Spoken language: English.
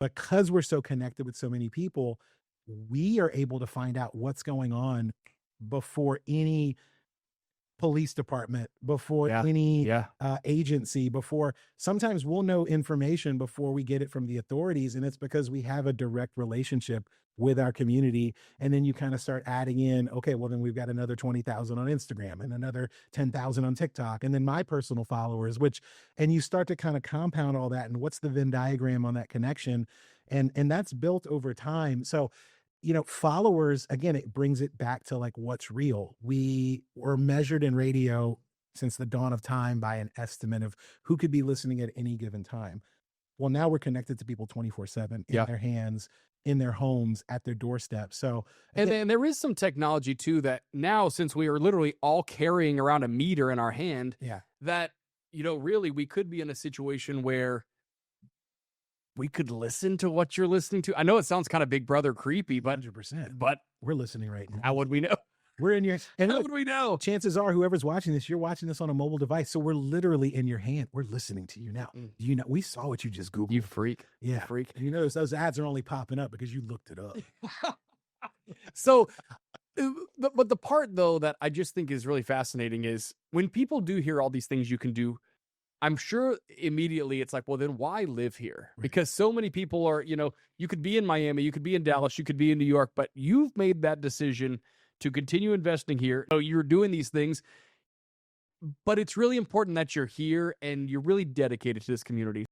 because we're so connected with so many people, we are able to find out what's going on before any police department, before Yeah. any Yeah. agency, before sometimes we'll know information before we get it from the authorities. And it's because we have a direct relationship with our community. And then you kind of start adding in, okay, well, then we've got another 20,000 on Instagram and another 10,000 on TikTok. And then my personal followers, and you start to kind of compound all that. And what's the Venn diagram on that connection? And that's built over time. So, followers, again, it brings it back to like what's real. We were measured in radio since the dawn of time by an estimate of who could be listening at any given time. Well, now we're connected to people 24/7 in Yeah. their hands, in their homes, at their doorstep. So And again, then there is some technology too that now, since we are literally all carrying around a meter in our hand, yeah, that, really we could be in a situation where we could listen to what you're listening to. I know it sounds kind of Big Brother creepy, but 100%. but We're listening right now. how would we know? We're in your and How look, would we know? chances are whoever's watching this, you're watching this on a mobile device. So we're literally in your hand. We're listening to you now. Mm. We saw what you just Googled. You freak. You Yeah. freak. And you notice those ads are only popping up because you looked it up. So, but the part though that I just think is really fascinating is when people do hear all these things you can do, I'm sure immediately it's like, well, then why live here? Right. Because so many people are, you could be in Miami, you could be in Dallas, you could be in New York, but you've made that decision to continue investing here. So you're doing these things, but it's really important that you're here and you're really dedicated to this community.